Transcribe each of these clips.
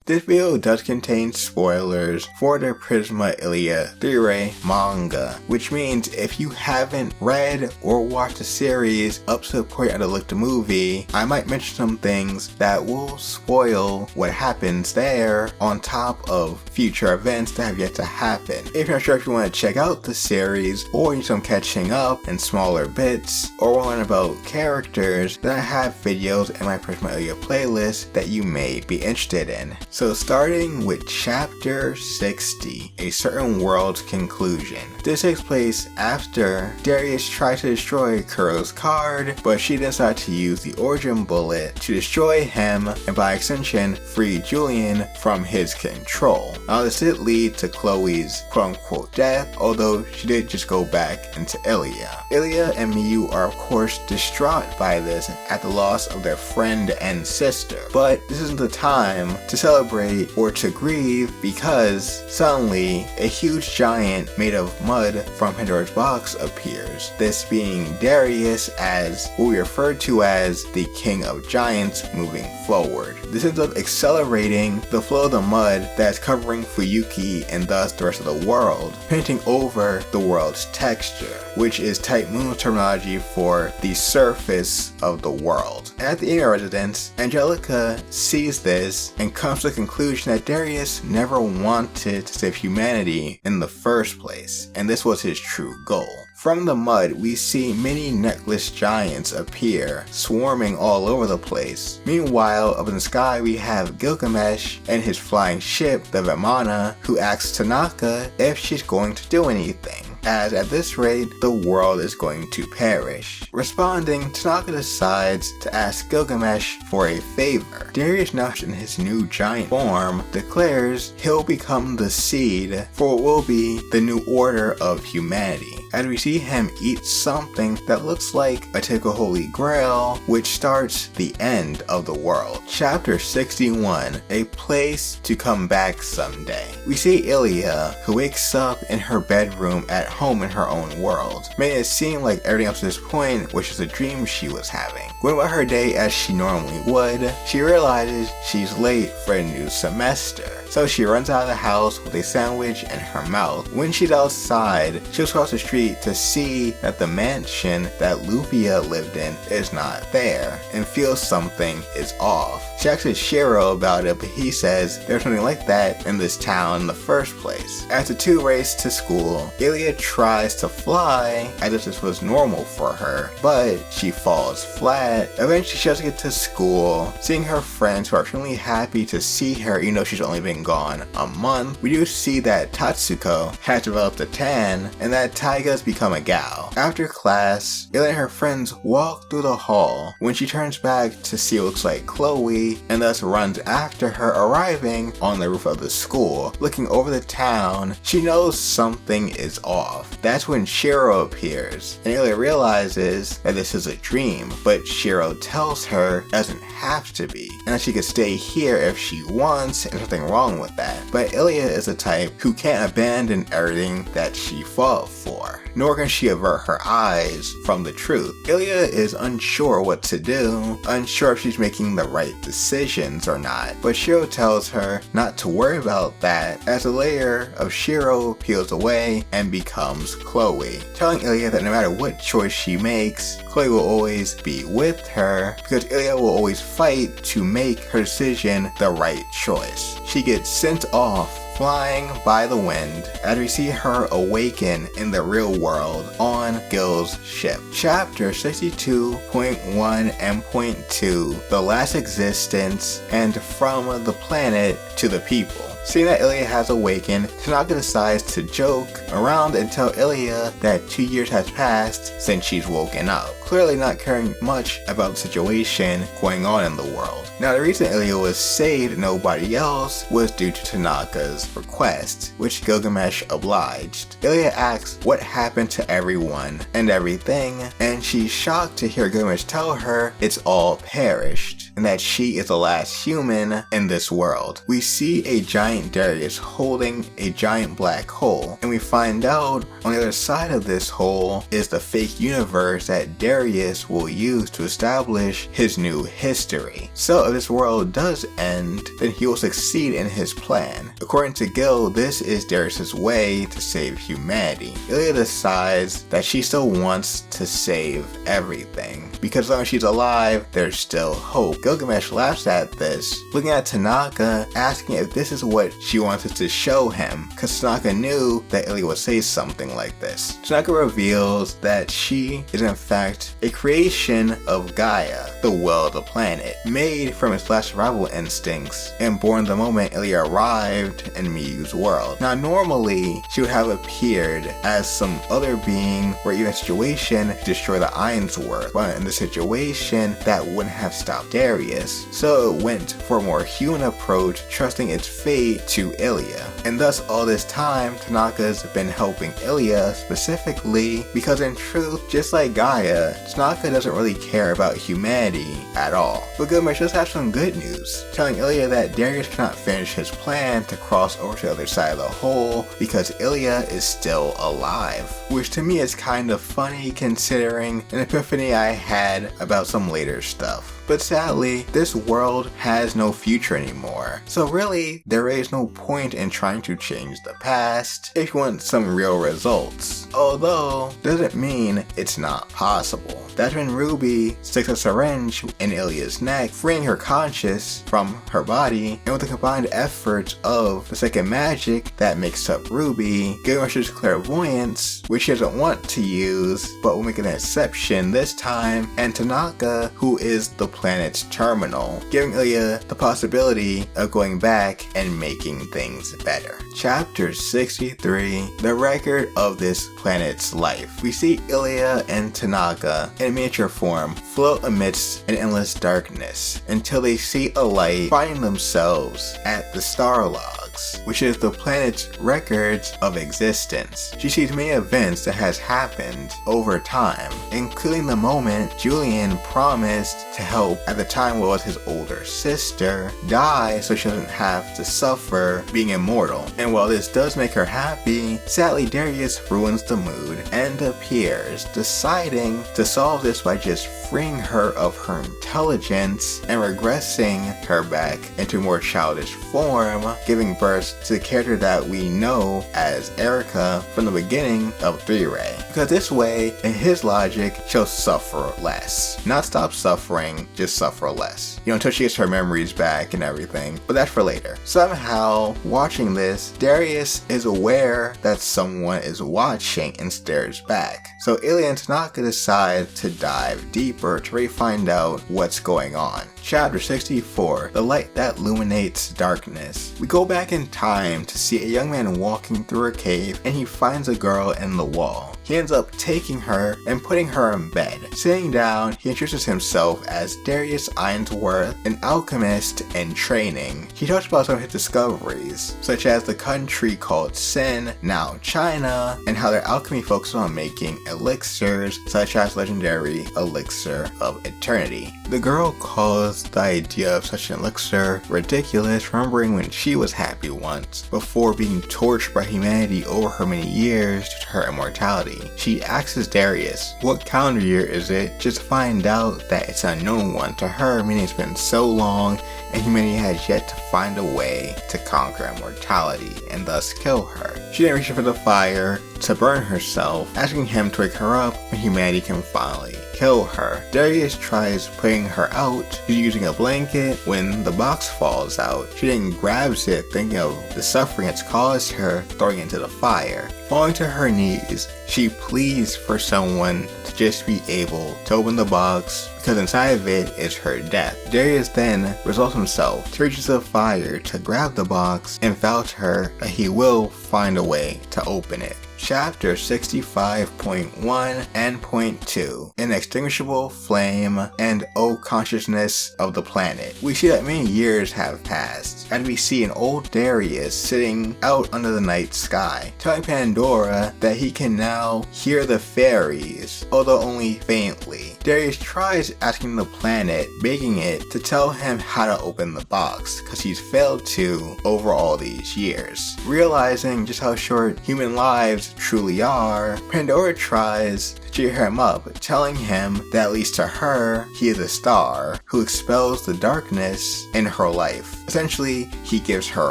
This video does contain spoilers for the Prisma Illya FINALE manga, which means if you haven't read or watched the series up to the point of the Licht movie, I might mention some things that will spoil what happens there on top of future events that have yet to happen. If you're not sure if you want to check out the series or need some catching up in smaller bits or want to learn about characters, then I have videos in my Prisma Illya playlist that you may be interested in. So starting with chapter 60, A Certain World's Conclusion. This takes place after Darius tries to destroy Kuro's card, but she decides to use the origin bullet to destroy him and by extension free Julian from his control. Now this did lead to Chloe's quote-unquote death, although she did just go back into Illya. Illya and Miyu are of course distraught by this at the loss of their friend and sister, but this isn't the time to celebrate or to grieve because suddenly a huge giant made of mud from Pandora's box appears, this being Darius as what we refer to as the King of Giants moving forward. This ends up accelerating the flow of the mud that's covering Fuyuki and thus the rest of the world, painting over the world's texture, which is Type Moon terminology for the surface of the world. At the Ina residence, Angelica sees this and comes to the conclusion that Darius never wanted to save humanity in the first place, and this was his true goal. From the mud, we see many necklace giants appear, swarming all over the place. Meanwhile, up in the sky we have Gilgamesh and his flying ship, the Vimana, who asks Tanaka if she's going to do anything, as at this rate, the world is going to perish. Responding, Tanaka decides to ask Gilgamesh for a favor. Darius, now in his new giant form, declares he'll become the seed for what will be the new order of humanity, as we see him eat something that looks like a typical holy grail, which starts the end of the world. Chapter 61, A Place to Come Back Someday. We see Illya, who wakes up in her bedroom at home in her own world, making it seem like everything up to this point was just a dream she was having. Going about her day as she normally would, she realizes she's late for a new semester. So she runs out of the house with a sandwich in her mouth. When she's outside, she looks across the street to see that the mansion that Lupia lived in is not there and feels something is off. She asks Shiro about it, but he says there's something like that in this town in the first place. As the two race to school, Illya tries to fly as if this was normal for her, but she falls flat. Eventually she does get to school, seeing her friends who are extremely happy to see her even though she's only been gone a month. We do see that Tatsuko has developed a tan and that Taiga's become a gal. After class, Illya and her friends walk through the hall when she turns back to see what looks like Chloe and thus runs after her, arriving on the roof of the school. Looking over the town, she knows something is off. That's when Shiro appears and Illya realizes that this is a dream, but Shiro tells her it doesn't have to be and that she could stay here if she wants and there's nothing wrong with that. But Illya is the type who can't abandon everything that she fought for, nor can she avert her eyes from the truth. Illya is unsure what to do, unsure if she's making the right decisions or not, but Shiro tells her not to worry about that as a layer of Shiro peels away and becomes Chloe, telling Illya that no matter what choice she makes, Chloe will always be with her because Illya will always fight to make her decision the right choice. She gets sent off flying by the wind as we see her awaken in the real world on Gil's ship. Chapter 62.1 and .2, The Last Existence and From the Planet to the People. Seeing that Illya has awakened, Tanaka decides to joke around and tell Illya that 2 years has passed since she's woken up, clearly not caring much about the situation going on in the world. Now the reason Illya was saved and nobody else was due to Tanaka's request, which Gilgamesh obliged. Illya asks what happened to everyone and everything, and she's shocked to hear Gilgamesh tell her it's all perished and that she is the last human in this world. We see a giant Darius holding a giant black hole, and we find out on the other side of this hole is the fake universe that Darius Darius will use to establish his new history. So if this world does end, then he will succeed in his plan. According to Gil, this is Darius' way to save humanity. Illya decides that she still wants to save everything, because as long as she's alive, there's still hope. Gilgamesh laughs at this, looking at Tanaka, asking if this is what she wanted to show him, because Tanaka knew that Illya would say something like this. Tanaka reveals that she is in fact a creation of Gaia, the will of the planet, made from its last survival instincts, and born the moment Illya arrived in Miyu's world. Now normally, she would have appeared as some other being or even a situation to destroy the Ainsworth, but in the situation that wouldn't have stopped Darius, so it went for a more human approach, trusting its fate to Illya. And thus all this time, Tanaka's been helping Illya specifically because in truth, just like Gaia, Tanaka doesn't really care about humanity at all. But Gilgamesh does have some good news, telling Illya that Darius cannot finish his plan to cross over to the other side of the hole because Illya is still alive, which to me is kind of funny considering an epiphany I had about some later stuff. But sadly, this world has no future anymore. So really, there is no point in trying to change the past if you want some real results. Although, doesn't mean it's not possible. That's when Ruby sticks a syringe in Illya's neck, freeing her conscious from her body, and with the combined efforts of the second magic that makes up Ruby, Gilgamesh's clairvoyance, which she doesn't want to use, but will make an exception this time, and Tanaka, who is the planet's terminal, giving Illya the possibility of going back and making things better. Chapter 63, the record of this planet's life. We see Illya and Tanaka in miniature form float amidst an endless darkness until they see a light, finding themselves at the star logs, which is the planet's records of existence. She sees many events that has happened over time, including the moment Julian promised to help at the time what was his older sister die so she doesn't have to suffer being immortal. And while this does make her happy, sadly Darius ruins the mood and appears, deciding to solve this by just freeing her of her intelligence and regressing her back into more childish form, giving birth to the character that we know as Erica from the beginning of 3-Ray. Because this way, in his logic, she'll suffer less. Not stop suffering, just suffer less. Until she gets her memories back and everything, but that's for later. Somehow, watching this, Darius is aware that someone is watching and stares back. So Illya and Tanaka decide to dive deeper to really find out what's going on. Chapter 64, the light that illuminates darkness. We go back in time to see a young man walking through a cave and he finds a girl in the wall. He ends up taking her and putting her in bed. Sitting down, he introduces himself as Darius Ainsworth, an alchemist in training. He talks about some of his discoveries, such as the country called Sin, now China, and how their alchemy focuses on making elixirs, such as legendary elixir of eternity. The girl calls the idea of such an elixir ridiculous, remembering when she was happy once, before being tortured by humanity over her many years due to her immortality. She asks Darius, what calendar year is it, just to find out that it's an unknown one to her, meaning it's been so long and humanity has yet to find a way to conquer immortality and thus kill her. She then reaches for the fire to burn herself, asking him to wake her up when humanity can finally kill her. Darius tries putting her out using a blanket when the box falls out. She then grabs it, thinking of the suffering it's caused her, throwing it into the fire. Falling to her knees, she pleads for someone to just be able to open the box because inside of it is her death. Darius then resolves himself to reach into the fire to grab the box and vow to her that he will find a way to open it. Chapter 65.1 and .2, Inextinguishable Flame and O Consciousness of the Planet. We see that many years have passed, and we see an old Darius sitting out under the night sky, telling Pandora that he can now hear the fairies, although only faintly. Darius tries asking the planet, begging it to tell him how to open the box, because he's failed to over all these years. Realizing just how short human lives truly are, Pandora tries to cheer him up, telling him that at least to her, he is a star who expels the darkness in her life. Essentially, he gives her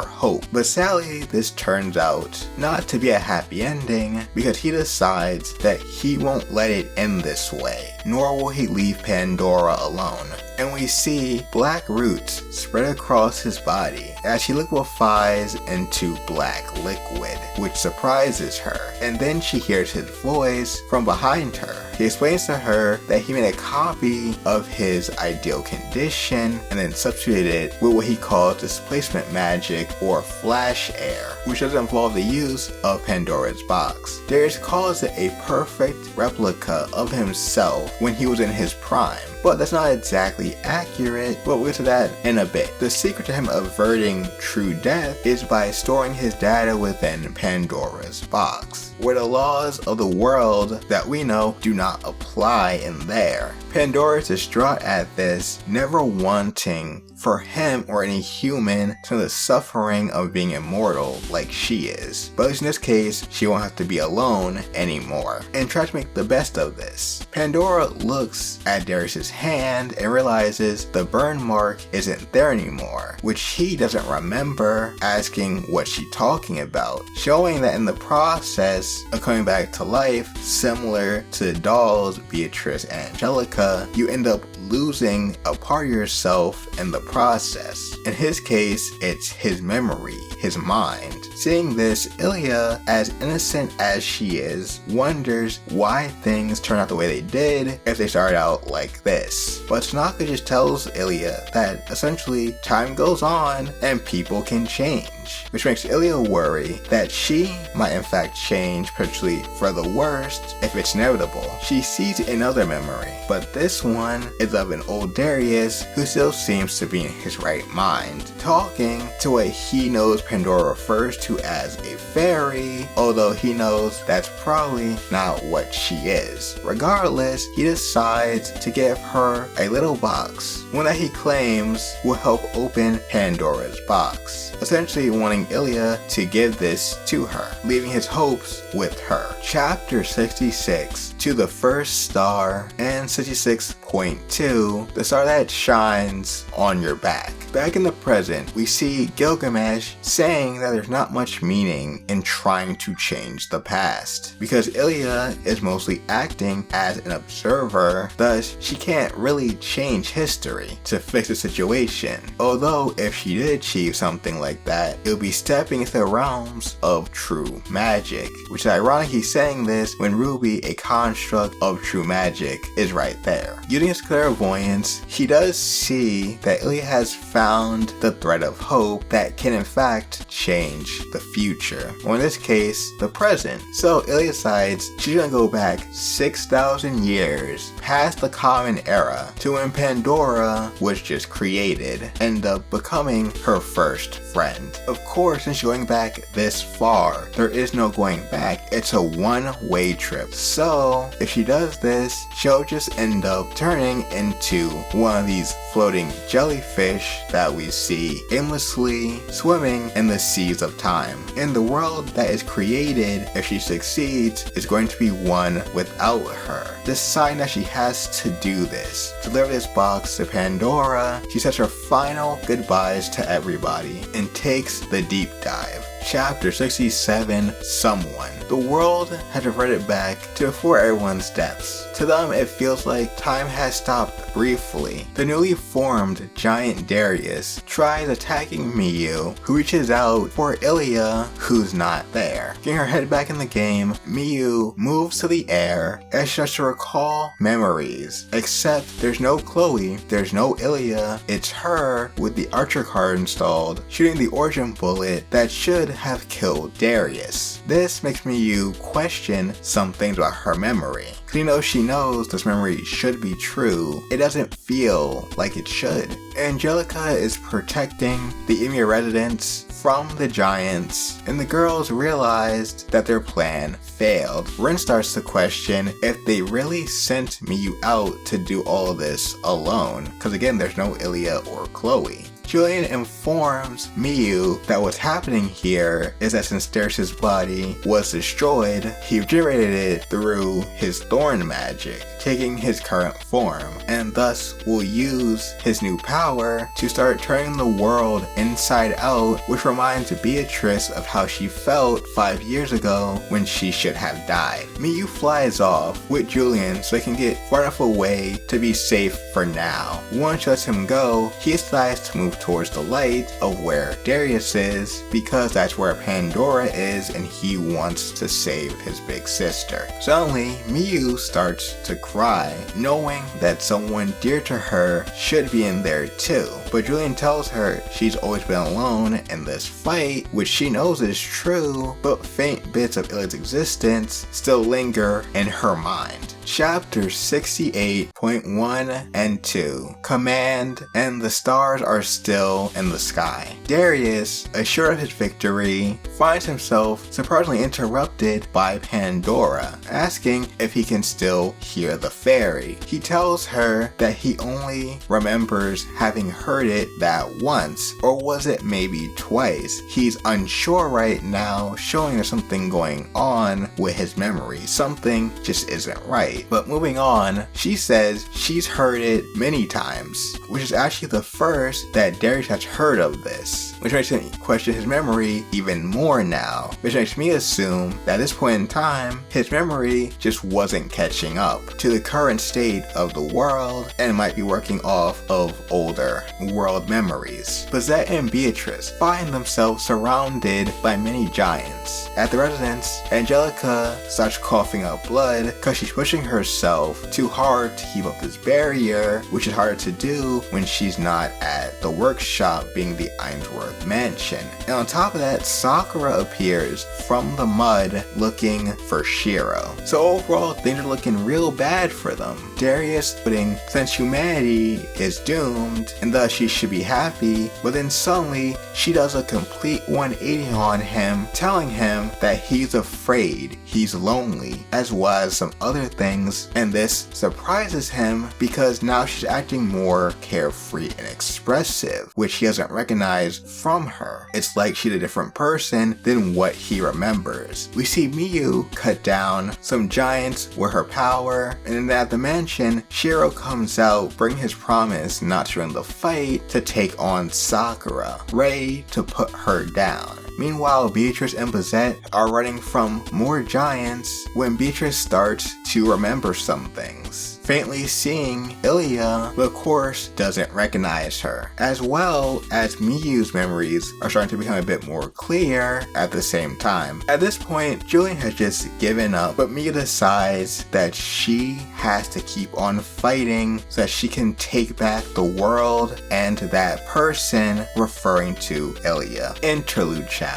hope. But sadly, this turns out not to be a happy ending because he decides that he won't let it end this way, nor will he leave Pandora alone. And we see black roots spread across his body as he liquefies into black liquid, which surprises her. And then she hears his voice from behind her. He explains to her that he made a copy of his ideal condition and then substituted it with what he calls displacement magic or flash air, which does involve the use of Pandora's box. Darius calls it a perfect replica of himself when he was in his prime, but that's not exactly accurate, but we'll get to that in a bit. The secret to him averting true death is by storing his data within Pandora's box, where the laws of the world that we know do not apply in there. Pandora is distraught at this, never wanting for him or any human to know the suffering of being immortal like she is. But at least in this case, she won't have to be alone anymore, and tries to make the best of this. Pandora looks at Darius's hand and realizes the burn mark isn't there anymore, which he doesn't remember, asking what she's talking about, showing that in the process of coming back to life, similar to the dolls Beatrice and Angelica, you end up losing a part of yourself in the process. In his case, it's his memory, his mind. Seeing this, Illya, as innocent as she is, wonders why things turn out the way they did if they started out like this. But Tanaka just tells Illya that essentially time goes on and people can change, which makes Illya worry that she might in fact change, potentially for the worst, if it's inevitable. She sees another memory, but this one is of an old Darius who still seems to be in his right mind, talking to what he knows Pandora refers to as a fairy, although he knows that's probably not what she is. Regardless, he decides to give her a little box, one that he claims will help open Pandora's box, essentially wanting Illya to give this to her, leaving his hopes with her. Chapter 66, To the First Star, and 66.2, The Star That Shines on Your Back. Back in the present, we see Gilgamesh saying that there's not much meaning in trying to change the past, because Illya is mostly acting as an observer, thus she can't really change history to fix the situation. Although if she did achieve something like that, it would be stepping into the realms of true magic, which is ironic he's saying this when Ruby, a construct of true magic, is right there. Using his clairvoyance, he does see that Illya has found the thread of hope that can in fact change the future, or in this case, the present. So Illya decides she's gonna go back 6,000 years past the Common Era to when Pandora was just created, end up becoming her first friend. Of course, since going back this far, there is no going back. It's a one-way trip. So if she does this, she'll just end up turning into one of these floating jellyfish that we see aimlessly swimming in the seas of time. And the world that is created, if she succeeds, is going to be one without her. Deciding that she has to do this, deliver this box to Pandora, she says her final goodbyes to everybody and takes the deep dive. Chapter 67, Someone. The world has reverted back to before everyone's deaths. To them, it feels like time has stopped briefly. The newly formed giant Darius tries attacking Miyu, who reaches out for Illya, who's not there. Getting her head back in the game, Miyu moves to the air and she starts to recall memories. Except there's no Chloe, there's no Illya, it's her with the Archer card installed, shooting the origin bullet that should have killed Darius. This makes Miyu question some things about her memory. Cause even though she knows this memory should be true, it doesn't feel like it should. Angelica is protecting the Ymir residents from the giants, and the girls realized that their plan failed. Rin starts to question if they really sent Miyu out to do all of this alone, because again, there's no Illya or Chloe. Julian informs Miyu that what's happening here is that since Darius' body was destroyed, he regenerated it through his thorn magic, taking his current form, and thus will use his new power to start turning the world inside out, which reminds Beatrice of how she felt 5 years ago when she should have died. Miyu flies off with Julian so they can get far enough away to be safe for now. Once she lets him go, he decides to move towards the light of where Darius is because that's where Pandora is and he wants to save his big sister. Suddenly, Miyu starts to cry, knowing that someone dear to her should be in there too. But Julian tells her she's always been alone in this fight, which she knows is true, but faint bits of Illya's existence still linger in her mind. Chapter 68.1 and 2. Command, and the stars are still in the sky. Darius, assured of his victory, finds himself surprisingly interrupted by Pandora, asking if he can still hear the fairy. He tells her that he only remembers having heard it that once, or was it maybe twice? He's unsure right now, showing there's something going on with his memory. Something just isn't right. But moving on, she says she's heard it many times, which is actually the first that Darius has heard of this, which makes him question his memory even more now, which makes me assume that at this point in time, his memory just wasn't catching up to the current state of the world and might be working off of older world memories. Bazette and Beatrice find themselves surrounded by many giants. At the residence, Angelica starts coughing up blood because she's pushing herself too hard to keep up this barrier, which is harder to do when she's not at the workshop, being the Ainsworth mansion. And on top of that, Sakura appears from the mud looking for Shiro. So overall, things are looking real bad for them. Darius putting since humanity is doomed and thus she should be happy, but then suddenly she does a complete 180 on him, telling him that he's afraid, he's lonely, as well as some other things, and this surprises him because now she's acting more carefree and expressive, which he doesn't recognize from her. It's like she's a different person than what he remembers. We see Miyu cut down some giants with her power, and then at the mansion, Shiro comes out, bringing his promise not to win the fight to take on Sakura, ready to put her down. Meanwhile, Beatrice and Bazette are running from more giants when Beatrice starts to remember some things, faintly seeing Illya, but of course doesn't recognize her, as well as Miyu's memories are starting to become a bit more clear at the same time. At this point, Julian has just given up, but Miyu decides that she has to keep on fighting so that she can take back the world and that person, referring to Illya. Interlude chapter.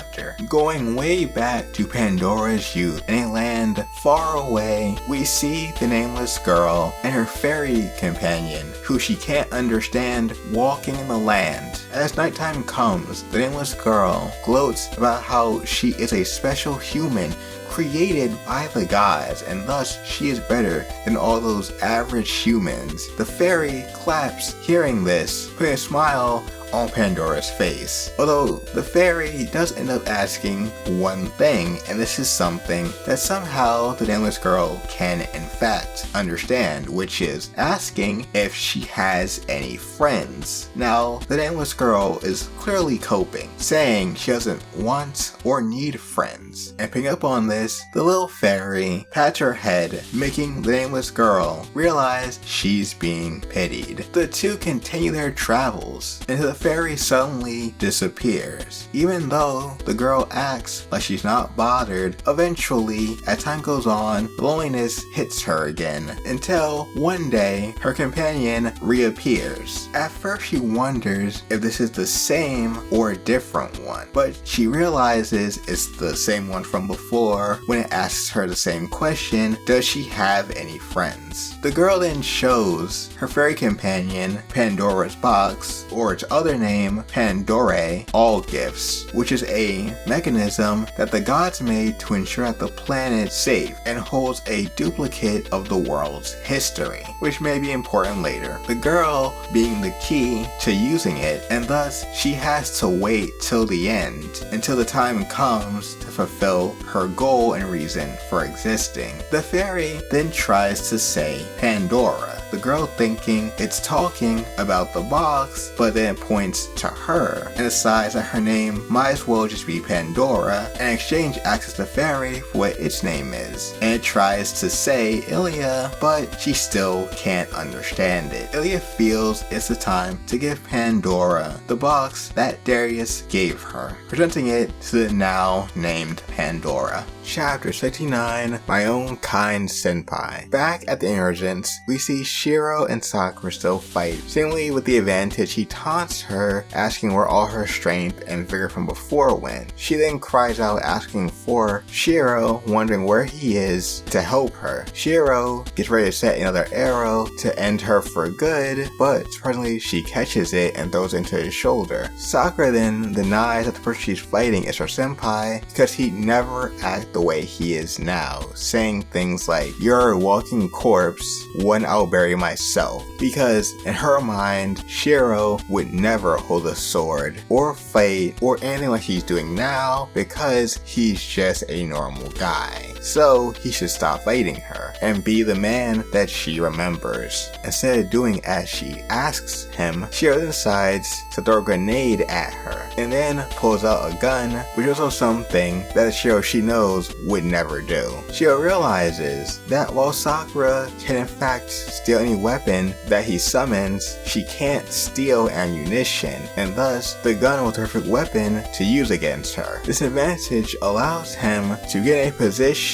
Going way back to Pandora's youth in a land far away, we see the nameless girl and her fairy companion, who she can't understand, walking in the land. As nighttime comes, the nameless girl gloats about how she is a special human created by the gods, and thus she is better than all those average humans. The fairy claps hearing this, putting a smile on Pandora's face. Although the fairy does end up asking one thing, and this is something that somehow the nameless girl can in fact understand, which is asking if she has any friends. Now, the nameless girl is clearly coping, saying she doesn't want or need friends. And picking up on this, the little fairy pats her head, making the nameless girl realize she's being pitied. The two continue their travels until the fairy suddenly disappears. Even though the girl acts like she's not bothered, eventually, as time goes on, loneliness hits her again, until one day her companion reappears. At first she wonders if this is the same or a different one, but she realizes it's the same one from before, more when it asks her the same question, does she have any friends? The girl then shows her fairy companion Pandora's box, or its other name Pandora, all gifts, which is a mechanism that the gods made to ensure that the planet's safe and holds a duplicate of the world's history, which may be important later. The girl being the key to using it, and thus she has to wait till the end, until the time comes to fulfill her goal and reason for existing. The fairy then tries to say Pandora, the girl thinking it's talking about the box, but then it points to her and decides that her name might as well just be Pandora, and in exchange asks the fairy for what its name is, and it tries to say Ilya, but she still can't understand it. Ilya feels it's the time to give Pandora the box that Darius gave her, presenting it to the now named Pandora. Chapter 69, My Own Kind Senpai. Back at the Emergence, we see Shiro and Sakura still fight, seemingly with the advantage he taunts her, asking where all her strength and vigor from before went. She then cries out asking for Shiro, wondering where he is to help her. Shiro gets ready to set another arrow to end her for good, but surprisingly she catches it and throws it into his shoulder. Sakura then denies that the person she's fighting is her senpai because he'd never act the way he is now, saying things like, "You're a walking corpse, one I'll bury myself," because in her mind, Shiro would never hold a sword or fight or anything like he's doing now because he's just a normal guy. So he should stop fighting her and be the man that she remembers. Instead of doing as she asks him, Shiro decides to throw a grenade at her and then pulls out a gun, which is also something that a Shiro she knows would never do. Shiro realizes that while Sakura can in fact steal any weapon that he summons, she can't steal ammunition, and thus the gun was the perfect weapon to use against her. This advantage allows him to get in a position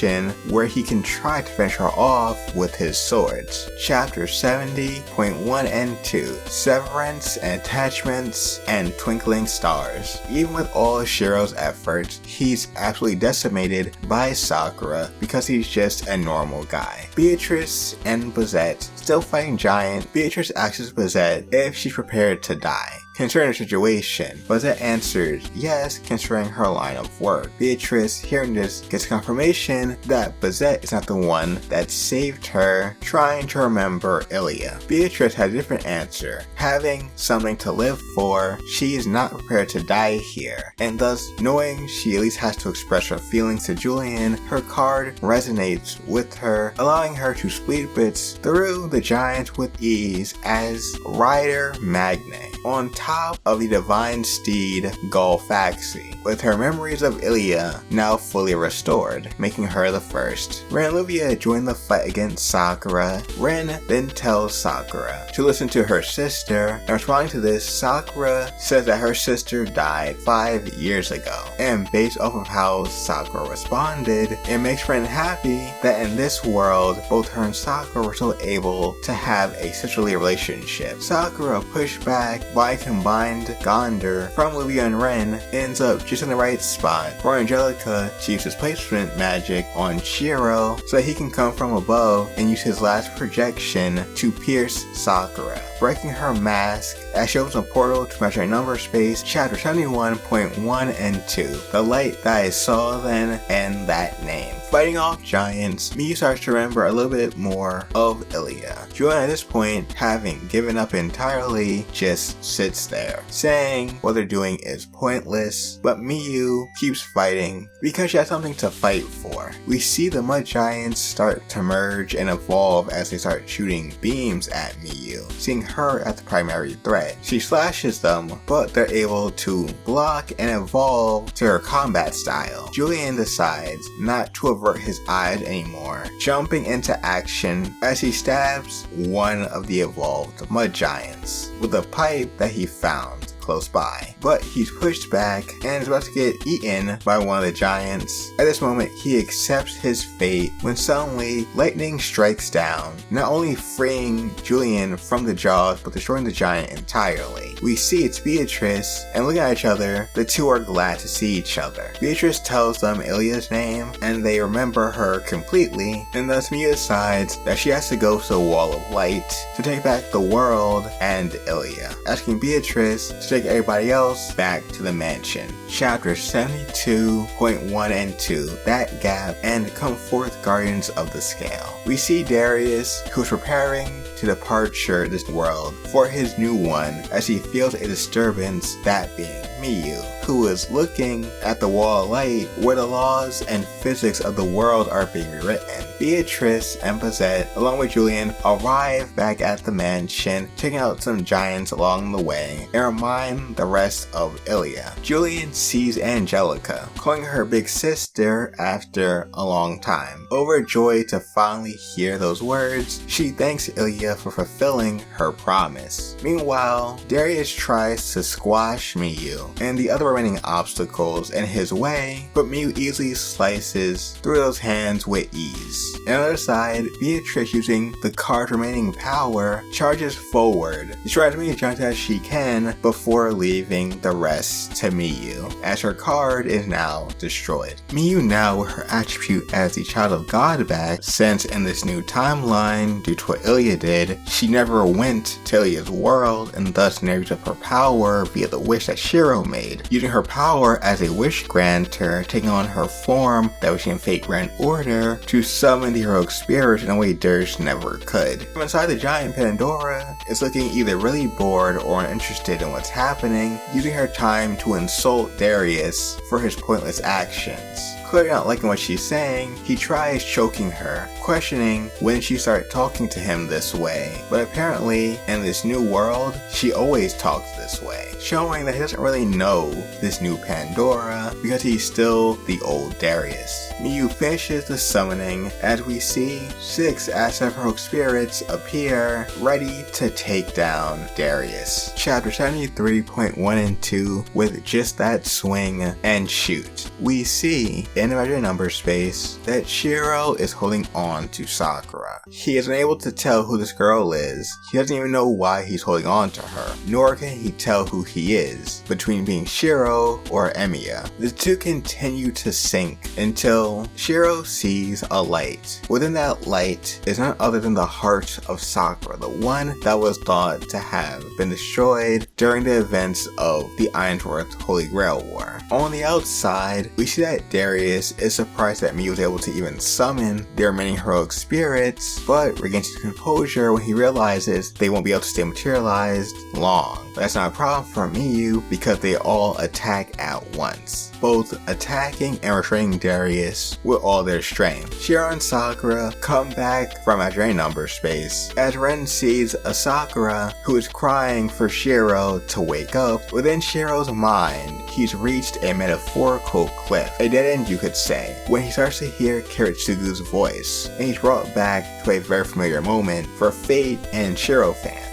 where he can try to finish her off with his swords. Chapter 70.1 and 2, Severance and Attachments and Twinkling Stars. Even with all of Shiro's efforts, he's absolutely decimated by Sakura because he's just a normal guy. Beatrice and Bazette still fighting Giant. Beatrice asks Bazette if she's prepared to die. Considering the situation, Bazette answers yes, considering her line of work. Beatrice, hearing this, gets confirmation that Bazette is not the one that saved her, trying to remember Ilya. Beatrice had a different answer. Having something to live for, she is not prepared to die here, and thus, knowing she at least has to express her feelings to Julian, her card resonates with her, allowing her to split bits through the Giant with ease as Rider Magne on top of the divine steed Golfaxi, with her memories of Ilya now fully restored, making her the first. Ren and Olivia join the fight against Sakura. Ren then tells Sakura to listen to her sister, and responding to this, Sakura says that her sister died 5 years ago, and based off of how Sakura responded, it makes Ren happy that in this world, both her and Sakura were still able to have a sisterly relationship. Sakura pushed back by combined Gonder from Olivia and Ren, ends up just in the right spot for Angelica to use his placement magic on Shiro so that he can come from above and use his last projection to pierce Sakura, breaking her mask as she opens a portal to measure a number of space. Chapter 71.1 and 2, The Light That I Saw Then and That Name. Fighting off giants, Miyu starts to remember a little bit more of Ilya. Julian at this point, having given up entirely, just sits there, saying what they're doing is pointless, but Miyu keeps fighting because she has something to fight for. We see the mud giants start to merge and evolve as they start shooting beams at Miyu, seeing her as the primary threat. She slashes them, but they're able to block and evolve to her combat style. Julian decides not to avert his eyes anymore, jumping into action as he stabs one of the evolved mud giants with a pipe that he found, close by. But he's pushed back and is about to get eaten by one of the giants. At this moment, he accepts his fate when suddenly lightning strikes down, not only freeing Julian from the jaws but destroying the giant entirely. We see it's Beatrice, and looking at each other, the two are glad to see each other. Beatrice tells them Ilya's name, and they remember her completely, and thus Miyu decides that she has to go to the Wall of Light to take back the world and Ilya, asking Beatrice to take everybody else back to the mansion. Chapter 72.1 and 2, That Gap, and Come Forth Guardians of the Scale. We see Darius, who's preparing to departure this world for his new one as he feels a disturbance, that being Miyu, who is looking at the Wall of Light where the laws and physics of the world are being rewritten. Beatrice and Bazette, along with Julian, arrive back at the mansion, taking out some giants along the way, and remind the rest of Ilya. Julian sees Angelica, calling her big sister after a long time. Overjoyed to finally hear those words, she thanks Ilya for fulfilling her promise. Meanwhile, Darius tries to squash Miyu and the other remaining obstacles in his way, but Miyu easily slices through those hands with ease. On the other side, Beatrice, using the card's remaining power, charges forward, destroying as many giants as she can before leaving the rest to Miyu, as her card is now destroyed. Miyu, now with her attribute as the child of God back, since in this new timeline, due to what Ilya did, she never went to Ilya's world and thus never used up her power via the wish that Shiro made, using her power as a wish granter, taking on her form that was in Fate Grand Order to summon the heroic spirit in a way Darius never could. From inside the giant, Pandora is looking either really bored or uninterested in what's happening, using her time to insult Darius for his pointless actions. Clearly not liking what she's saying, he tries choking her, questioning when she started talking to him this way, but apparently in this new world, she always talks this way, showing that he doesn't really know this new Pandora because he's still the old Darius. Miyu finishes the summoning as we see 6 Asset Heroic Spirits appear, ready to take down Darius. Chapter 73.1 and 2, with just that swing and shoot. We see in imaginary number space that Shiro is holding on to Sakura. He is unable to tell who this girl is. He doesn't even know why he's holding on to her, nor can he tell who he is between being Shiro or Emiya. The two continue to sink until Shiro sees a light. Within that light is none other than the heart of Sakura, the one that was thought to have been destroyed during the events of the Ainsworth Holy Grail War. On the outside, we see that Darius is surprised that Miyu was able to even summon the remaining heroic spirits, but regains his composure when he realizes they won't be able to stay materialized long. But that's not a problem for Miyu because they all attack at once, both attacking and restraining Darius with all their strength. Shiro and Sakura come back from imaginary number space as Ren sees a Sakura who is crying for Shiro to wake up. Within Shiro's mind, he's reached a metaphorical cliff, a dead end you could say, when he starts to hear Kiritsugu's voice, and he's brought back to a very familiar moment for Fate and Shiro fans.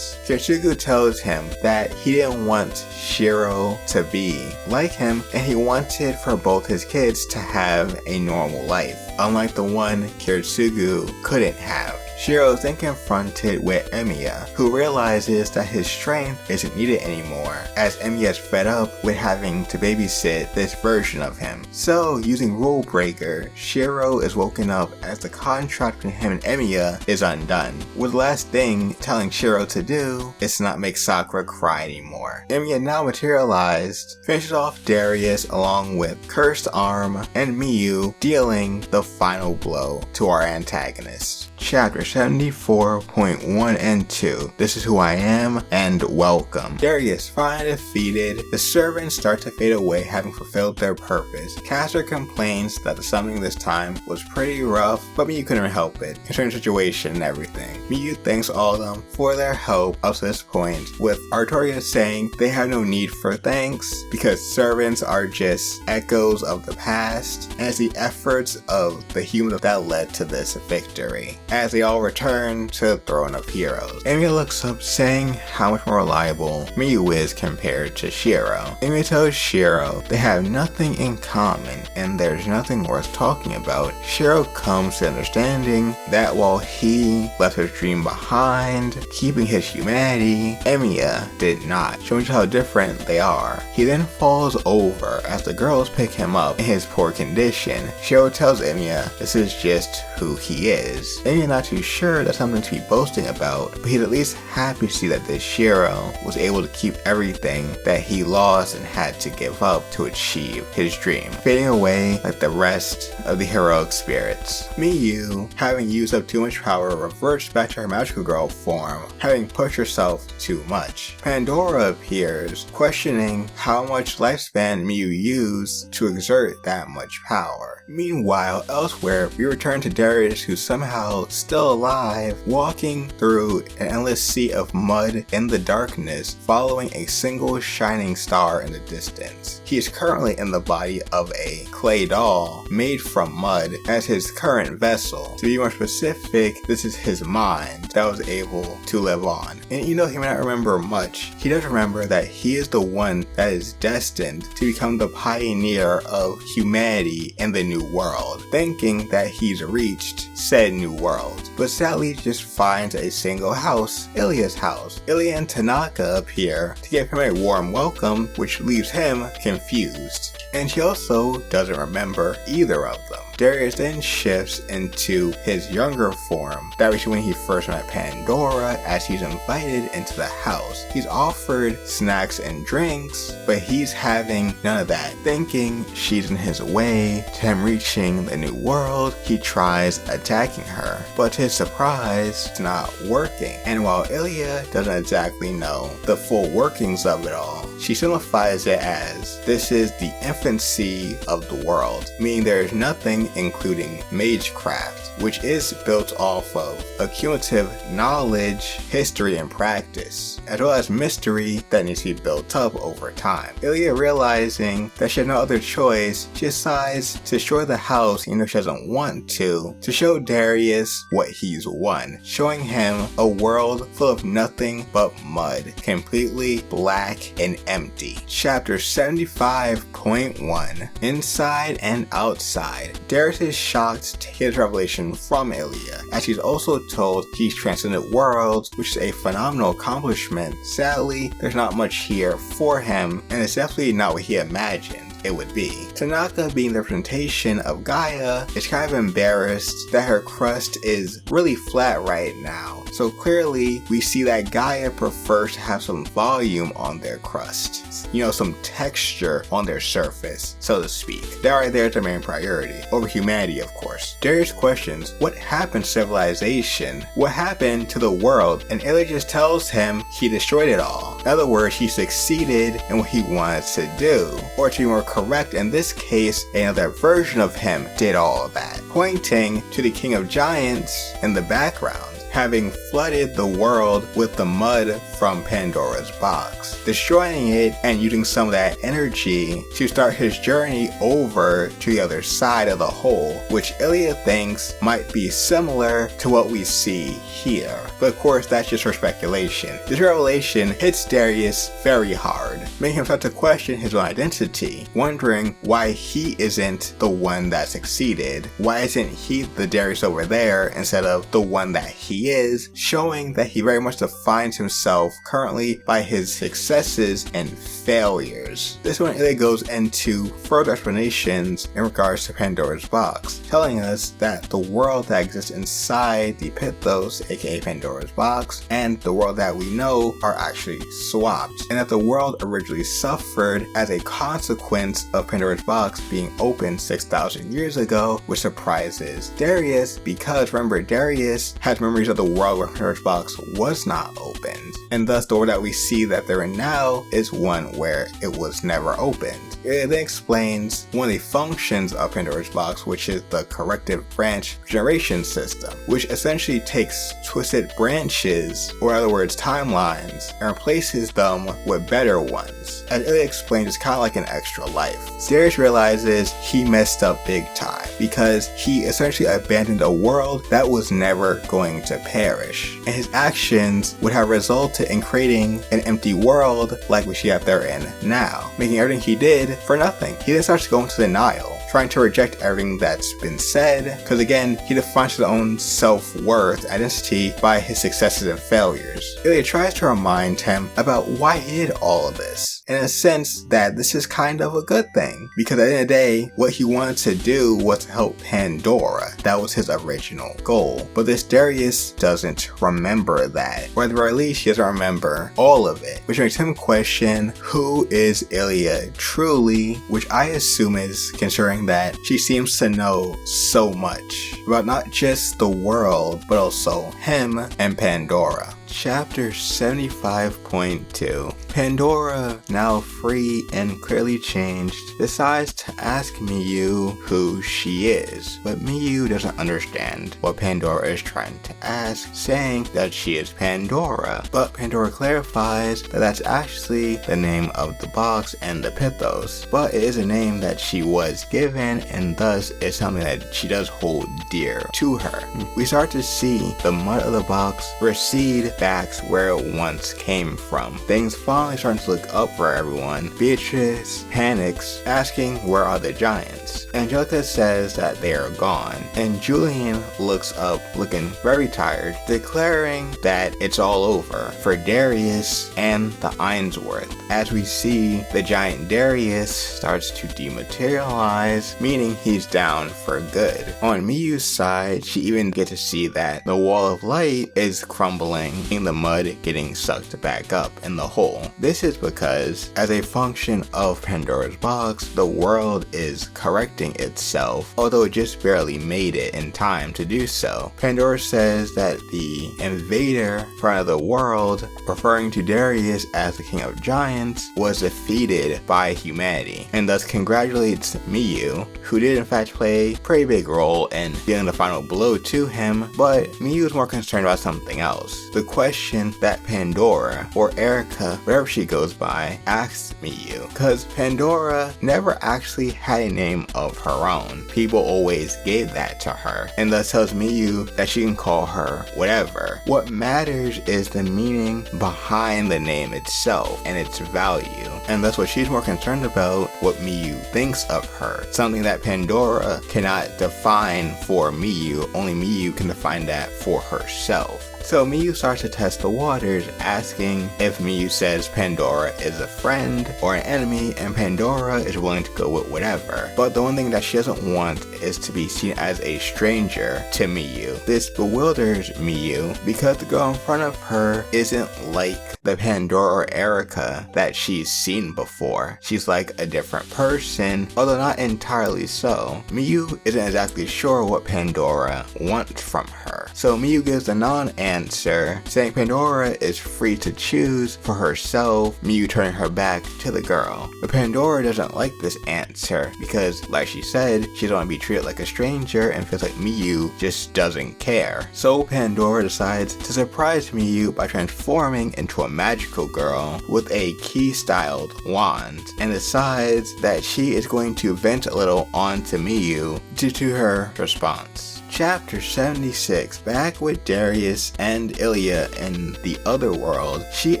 Kiritsugu tells him that he didn't want Shiro to be like him, and he wanted for both his kids to have a normal life, unlike the one Kiritsugu couldn't have. Shiro is then confronted with Emiya, who realizes that his strength isn't needed anymore, as Emiya is fed up with having to babysit this version of him. So, using Rule Breaker, Shiro is woken up as the contract between him and Emiya is undone, with the last thing telling Shiro to do is to not make Sakura cry anymore. Emiya, now materialized, finishes off Darius along with Cursed Arm and Miyu, dealing the final blow to our antagonist. Chapter 74.1 and 2, This Is Who I Am, and Welcome. Darius finally defeated, the servants start to fade away having fulfilled their purpose. Caster complains that the summoning this time was pretty rough, but Miyu couldn't help it, considering the situation and everything. Miyu thanks all of them for their help up to this point, with Artoria saying they have no need for thanks because servants are just echoes of the past, and it's the efforts of the humans that led to this victory. As they all I'll return to the throne of heroes. Emiya looks up, saying how much more reliable Miyu is compared to Shiro. Emiya tells Shiro they have nothing in common and there's nothing worth talking about. Shiro comes to understanding that while he left his dream behind, keeping his humanity, Emiya did not, showing how different they are. He then falls over as the girls pick him up in his poor condition. Shiro tells Emiya this is just who he is. Emiya not too sure that's something to be boasting about, but he's at least happy to see that this Shiro was able to keep everything that he lost and had to give up to achieve his dream, fading away like the rest of the heroic spirits. Miyu, having used up too much power, reverts back to her magical girl form, having pushed herself too much. Pandora appears, questioning how much lifespan Miyu used to exert that much power. Meanwhile, elsewhere, we return to Darius, who's somehow still alive, walking through an endless sea of mud in the darkness, following a single shining star in the distance. He is currently in the body of a clay doll made from mud as his current vessel. To be more specific, this is his mind that was able to live on. And he may not remember much, he does remember that he is the one that is destined to become the pioneer of humanity in the new world, thinking that he's reached said new world. But sadly just finds a single house, Illya's house. Illya and Tanaka appear to give him a warm welcome, which leaves him confused. And he also doesn't remember either of them. Darius then shifts into his younger form, that was when he first met Pandora, as he's invited into the house. He's offered snacks and drinks, but he's having none of that. Thinking she's in his way to him reaching the new world, he tries attacking her, but to his surprise, it's not working. And while Illya doesn't exactly know the full workings of it all, she simplifies it as, this is the infancy of the world, meaning there is nothing including magecraft, which is built off of accumulative knowledge, history, and practice, as well as mystery that needs to be built up over time. Illya, realizing that she has no other choice, she decides to destroy the house even though she doesn't want to show Darius what he's won, showing him a world full of nothing but mud, completely black and empty. Chapter 75.1 Inside and Outside. Darius is shocked to hear his revelation from Illya, as he's also told he's transcended worlds, which is a phenomenal accomplishment. Sadly, there's not much here for him, and it's definitely not what he imagined it would be. Tanaka, being the representation of Gaia, is kind of embarrassed that her crust is really flat right now. So clearly, we see that Gaia prefers to have some volume on their crust. Some texture on their surface, so to speak. That right there is their main priority, over humanity, of course. Darius questions, what happened to civilization? What happened to the world? And Illya just tells him he destroyed it all. In other words, he succeeded in what he wanted to do. Or to be more correct, in this case, another version of him did all of that, pointing to the King of Giants in the background, having flooded the world with the mud from Pandora's box, destroying it and using some of that energy to start his journey over to the other side of the hole, which Illya thinks might be similar to what we see here. But of course, that's just her speculation. This revelation hits Darius very hard, making him start to question his own identity, wondering why he isn't the one that succeeded. Why isn't he the Darius over there instead of the one that he is, showing that he very much defines himself currently by his successes and failures. This one really goes into further explanations in regards to Pandora's box, telling us that the world that exists inside the Pithos, aka Pandora's box, and the world that we know are actually swapped, and that the world originally suffered as a consequence of Pandora's box being opened 6,000 years ago, which surprises Darius because remember, Darius has memories of the world where Pandora's box was not opened, and thus the world that we see that they're in now is one where it was never opened. It then explains one of the functions of Pandora's box, which is the corrective branch generation system, which essentially takes twisted branches, or in other words timelines, and replaces them with better ones. As Illya explains, it's kind of like an extra life. Darius realizes he messed up big time. because he essentially abandoned a world that was never going to perish. And his actions would have resulted in creating an empty world like we see out there in now, making everything he did for nothing. He then starts to go into denial, trying to reject everything that's been said, because again, he defines his own self-worth, identity by his successes and failures. Ilya tries to remind him about why he did all of this, in a sense that this is kind of a good thing, because at the end of the day, what he wanted to do was to help Pandora. That was his original goal. But this Darius doesn't remember that, or at the very least, he doesn't remember all of it, which makes him question who is Ilya truly, which I assume is considering that she seems to know so much about not just the world, but also him and Pandora. Chapter 75.2. Pandora, now free and clearly changed, decides to ask Miyu who she is, but Miyu doesn't understand what Pandora is trying to ask, saying that she is Pandora, but Pandora clarifies that that's actually the name of the box and the pithos, but it is a name that she was given, and thus it's something that she does hold dear to her. We start to see the mud of the box recede back where it once came from. Things finally starting to look up for everyone. Beatrice panics, asking where are the giants. Angelica says that they are gone, and Julian looks up looking very tired, declaring that it's all over for Darius and the Ainsworth. As we see, the giant Darius starts to dematerialize, meaning he's down for good. On Miyu's side, she even gets to see that the wall of light is crumbling, in the mud getting sucked back up in the hole. This is because, as a function of Pandora's box, the world is correcting itself, although it just barely made it in time to do so. Pandora says that the invader from the world, referring to Darius as the king of giants, was defeated by humanity, and thus congratulates Miyu, who did in fact play a pretty big role in dealing the final blow to him, but Miyu is more concerned about something else. The question that Pandora, or Erica, whatever she goes by, asks Miyu, because Pandora never actually had a name of her own. People always gave that to her, and thus tells Miyu that she can call her whatever. What matters is the meaning behind the name itself and its value, and that's what she's more concerned about, what Miyu thinks of her. Something that Pandora cannot define for Miyu, only Miyu can define that for herself. So Miyu starts to test the waters, asking if Miyu says Pandora is a friend or an enemy, and Pandora is willing to go with whatever. But the one thing that she doesn't want is to be seen as a stranger to Miyu. This bewilders Miyu because the girl in front of her isn't like the Pandora or Erica that she's seen before. She's like a different person, although not entirely so. Miyu isn't exactly sure what Pandora wants from her. So Miyu gives a non-answer, saying Pandora is free to choose for herself, Miyu turning her back to the girl. But Pandora doesn't like this answer because, like she said, she doesn't want to be treated like a stranger and feels like Miyu just doesn't care. So Pandora decides to surprise Miyu by transforming into a magical girl with a key-styled wand, and decides that she is going to vent a little onto Miyu due to her response. Chapter 76. Back with Darius and Ilya in the other world, she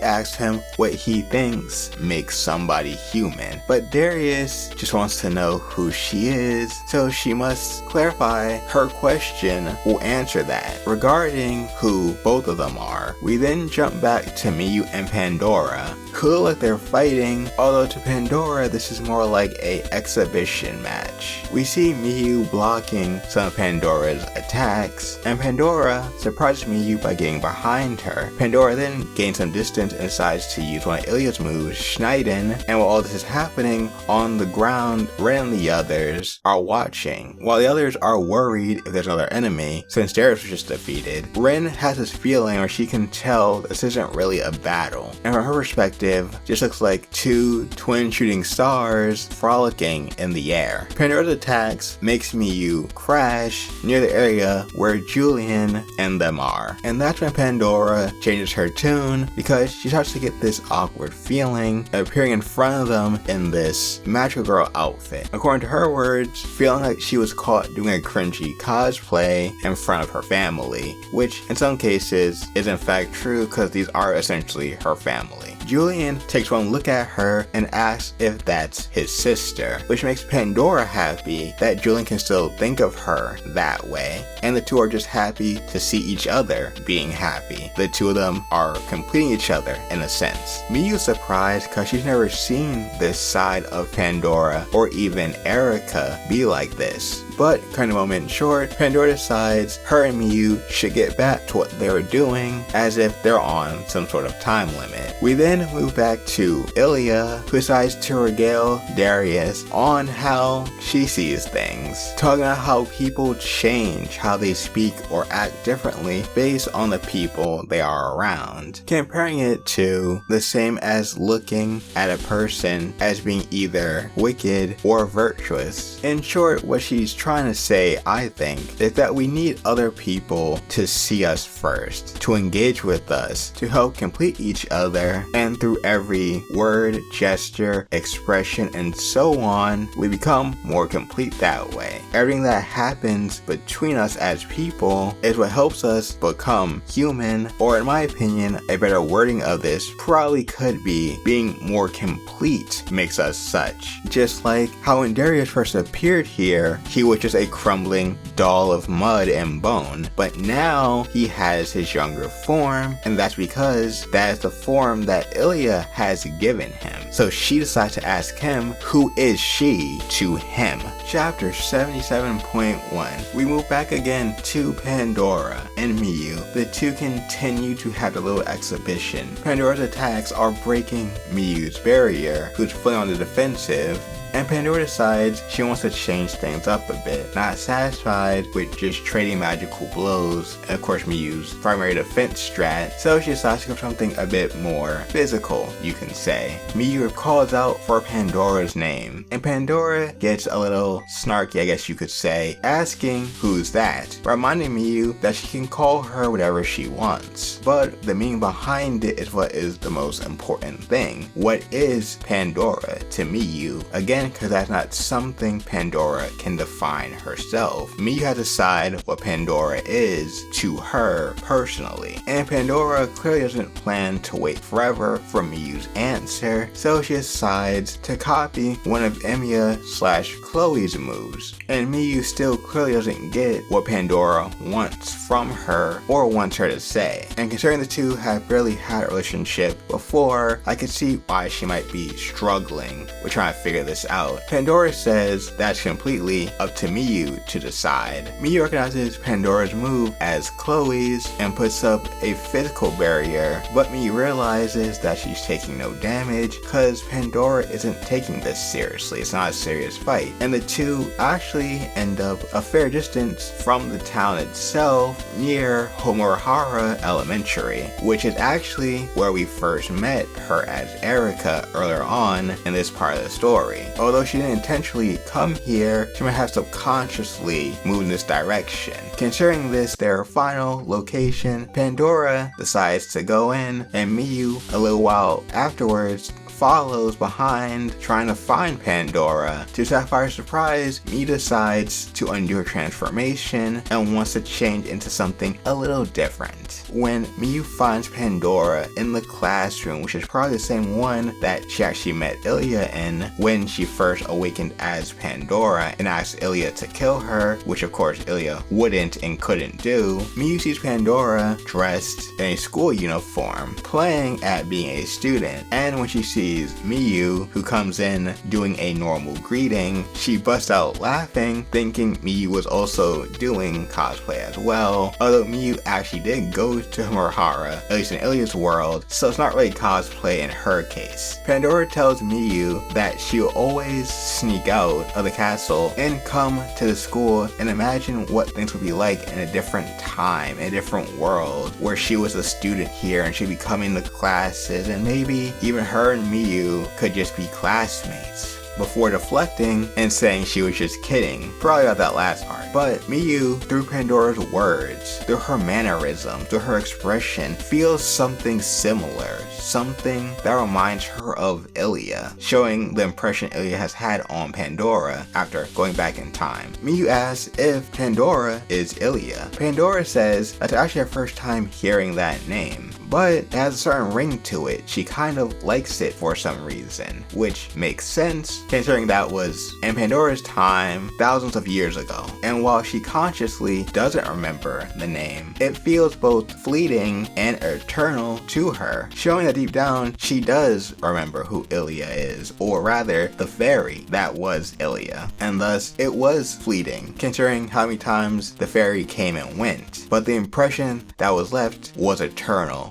asks him what he thinks makes somebody human, but Darius just wants to know who she is, so she must clarify her question will answer that. Regarding who both of them are, we then jump back to Miyu and Pandora, who look like they're fighting, although to Pandora this is more like a exhibition match. We see Miyu blocking some of Pandora's attacks, and Pandora surprises Miyu by getting behind her. Pandora then gains some distance and decides to use one of Ilya's moves, Schneiden, and while all this is happening, on the ground, Ren and the others are watching. While the others are worried if there's another enemy, since Darius was just defeated, Ren has this feeling where she can tell this isn't really a battle, and from her perspective, just looks like two twin shooting stars frolicking in the air. Pandora's attacks makes Miyu crash near the area where Julian and them are. And that's when Pandora changes her tune because she starts to get this awkward feeling appearing in front of them in this magical girl outfit. According to her words, feeling like she was caught doing a cringy cosplay in front of her family, which in some cases is in fact true because these are essentially her family. Julian takes one look at her and asks if that's his sister, which makes Pandora happy that Julian can still think of her that way, and the two are just happy to see each other being happy. The two of them are completing each other in a sense. Miyu's surprised because she's never seen this side of Pandora or even Erica be like this. But kind of moment short, Pandora decides her and Miyu should get back to what they were doing as if they're on some sort of time limit. We then move back to Ilya, who decides to regale Darius on how she sees things, talking about how people change how they speak or act differently based on the people they are around, comparing it to the same as looking at a person as being either wicked or virtuous. In short, what she's trying to say, I think, is that we need other people to see us first, to engage with us, to help complete each other, and through every word, gesture, expression, and so on, we become more complete that way. Everything that happens between us as people is what helps us become human, or in my opinion, a better wording of this probably could be being more complete makes us such. Just like how when Darius first appeared here, he was just a crumbling doll of mud and bone, but now he has his younger form, and that's because that is the form that Ilya has given him. So she decides to ask him, who is she to him? Chapter 77.1. We move back again to Pandora and Miyu. The two continue to have a little exhibition. Pandora's attacks are breaking Miyu's barrier, who's fully on the defensive, and Pandora decides she wants to change things up a bit, not satisfied with just trading magical blows, and of course Miyu's primary defense strat, so she decides to go something a bit more physical, you can say. Miyu calls out for Pandora's name, and Pandora gets a little snarky, I guess you could say, asking who's that, reminding Miyu that she can call her whatever she wants. But the meaning behind it is what is the most important thing. What is Pandora to Miyu? Again, because that's not something Pandora can define herself. Miyu has to decide what Pandora is to her personally, and Pandora clearly doesn't plan to wait forever for Miyu's answer, so she decides to copy one of Emiya/Chloe's moves, and Miyu still clearly doesn't get what Pandora wants from her or wants her to say. And considering the two have barely had a relationship before, I could see why she might be struggling with trying to figure this out. Pandora says that's completely up to Miyu to decide. Miyu recognizes Pandora's move as Chloe's and puts up a physical barrier, but Miyu realizes that she's taking no damage because Pandora isn't taking this seriously. It's not a serious fight, and the two actually end up a fair distance from the town itself near Homohara Elementary, which is actually where we first met her as Erica earlier on in this part of the story. Although she didn't intentionally come here, she might have subconsciously moved in this direction. Considering this their final location, Pandora decides to go in, and Miyu, a little while afterwards, follows behind trying to find Pandora. To Sapphire's surprise, Miyu decides to undo her transformation and wants to change into something a little different. When Miyu finds Pandora in the classroom, which is probably the same one that she actually met Ilya in when she first awakened as Pandora and asked Ilya to kill her, which of course Ilya wouldn't and couldn't do, Miyu sees Pandora dressed in a school uniform, playing at being a student, and when she sees Miyu, who comes in doing a normal greeting, she busts out laughing, thinking Miyu was also doing cosplay as well, although Miyu actually did go to Homohara, at least in Ilya's world, so it's not really cosplay in her case. Pandora tells Miyu that she'll always sneak out of the castle and come to the school and imagine what things would be like in a different time, in a different world, where she was a student here and she'd be coming to classes, and maybe even her and Miyu could just be classmates. before deflecting and saying she was just kidding. Probably about that last part. But Miyu, through Pandora's words, through her mannerism, through her expression, feels something similar. Something that reminds her of Illya, showing the impression Illya has had on Pandora after going back in time. Miyu asks if Pandora is Illya. Pandora says that's actually her first time hearing that name, but it has a certain ring to it. She kind of likes it for some reason, which makes sense considering that was in Pandora's time thousands of years ago. And while she consciously doesn't remember the name, it feels both fleeting and eternal to her, showing that deep down she does remember who Illya is, or rather the fairy that was Illya, and thus it was fleeting considering how many times the fairy came and went, but the impression that was left was eternal,